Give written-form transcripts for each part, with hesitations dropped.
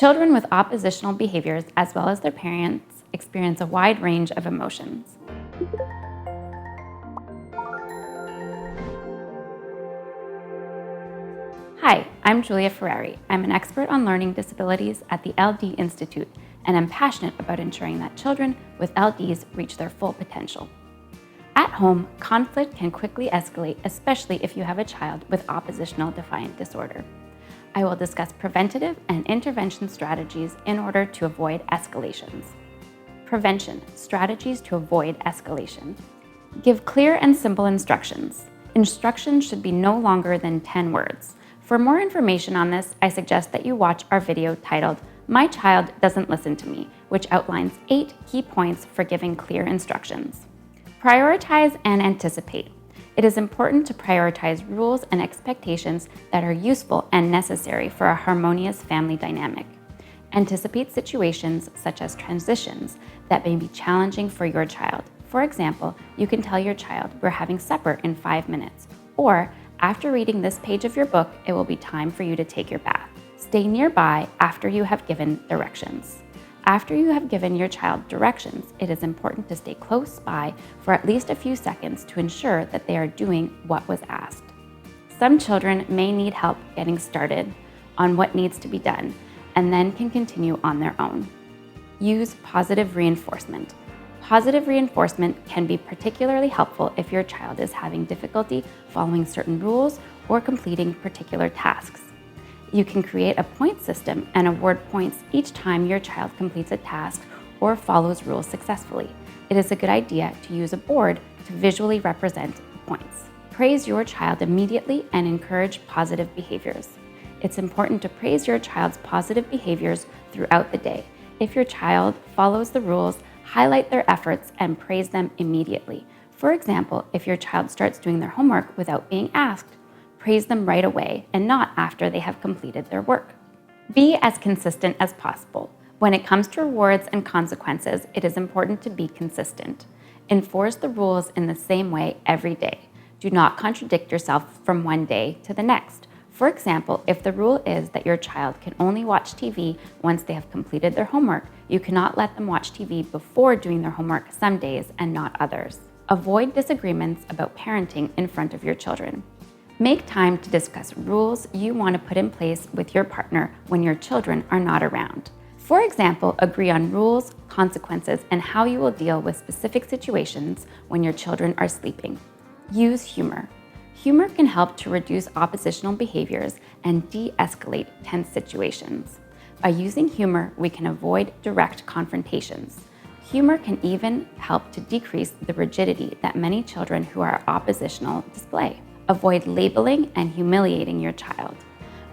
Children with oppositional behaviors, as well as their parents, experience a wide range of emotions. Hi, I'm Julia Ferrari. I'm an expert on learning disabilities at the LD Institute, and I'm passionate about ensuring that children with LDs reach their full potential. At home, conflict can quickly escalate, especially if you have a child with oppositional defiant disorder. I will discuss preventative and intervention strategies in order to avoid escalations. Prevention, strategies to avoid escalation. Give clear and simple instructions. Instructions should be no longer than 10 words. For more information on this, I suggest that you watch our video titled, "My Child Doesn't Listen to Me," which outlines 8 key points for giving clear instructions. Prioritize and anticipate. It is important to prioritize rules and expectations that are useful and necessary for a harmonious family dynamic. Anticipate situations such as transitions that may be challenging for your child. For example, you can tell your child, "We're having supper in 5 minutes," or "After reading this page of your book, it will be time for you to take your bath." Stay nearby after you have given directions. After you have given your child directions, it is important to stay close by for at least a few seconds to ensure that they are doing what was asked. Some children may need help getting started on what needs to be done and then can continue on their own. Use positive reinforcement. Positive reinforcement can be particularly helpful if your child is having difficulty following certain rules or completing particular tasks. You can create a point system and award points each time your child completes a task or follows rules successfully. It is a good idea to use a board to visually represent the points. Praise your child immediately and encourage positive behaviors. It's important to praise your child's positive behaviors throughout the day. If your child follows the rules, highlight their efforts and praise them immediately. For example, if your child starts doing their homework without being asked, praise them right away and not after they have completed their work. Be as consistent as possible. When it comes to rewards and consequences, it is important to be consistent. Enforce the rules in the same way every day. Do not contradict yourself from one day to the next. For example, if the rule is that your child can only watch TV once they have completed their homework, you cannot let them watch TV before doing their homework some days and not others. Avoid disagreements about parenting in front of your children. Make time to discuss rules you want to put in place with your partner when your children are not around. For example, agree on rules, consequences, and how you will deal with specific situations when your children are sleeping. Use humor. Humor can help to reduce oppositional behaviors and de-escalate tense situations. By using humor, we can avoid direct confrontations. Humor can even help to decrease the rigidity that many children who are oppositional display. Avoid labeling and humiliating your child.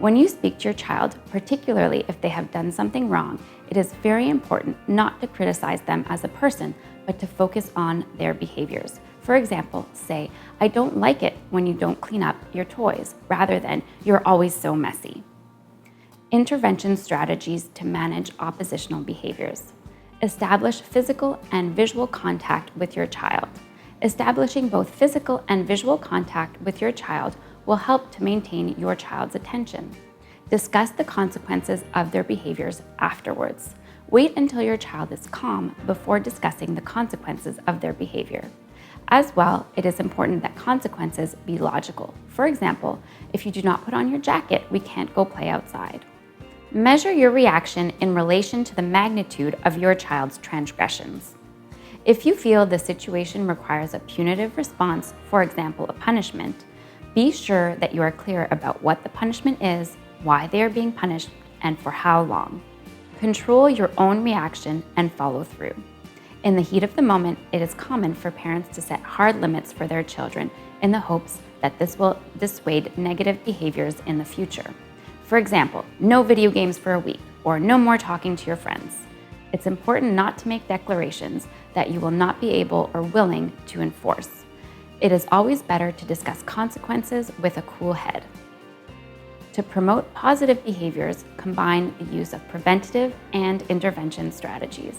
When you speak to your child, particularly if they have done something wrong, it is very important not to criticize them as a person, but to focus on their behaviors. For example, say, "I don't like it when you don't clean up your toys," rather than "You're always so messy." Intervention strategies to manage oppositional behaviors. Establish physical and visual contact with your child. Establishing both physical and visual contact with your child will help to maintain your child's attention. Discuss the consequences of their behaviors afterwards. Wait until your child is calm before discussing the consequences of their behavior. As well, it is important that consequences be logical. For example, if you do not put on your jacket, we can't go play outside. Measure your reaction in relation to the magnitude of your child's transgressions. If you feel the situation requires a punitive response, for example, a punishment, be sure that you are clear about what the punishment is, why they are being punished, and for how long. Control your own reaction and follow through. In the heat of the moment, it is common for parents to set hard limits for their children in the hopes that this will dissuade negative behaviors in the future. For example, no video games for a week, or no more talking to your friends. It's important not to make declarations that you will not be able or willing to enforce. It is always better to discuss consequences with a cool head. To promote positive behaviors, combine the use of preventative and intervention strategies.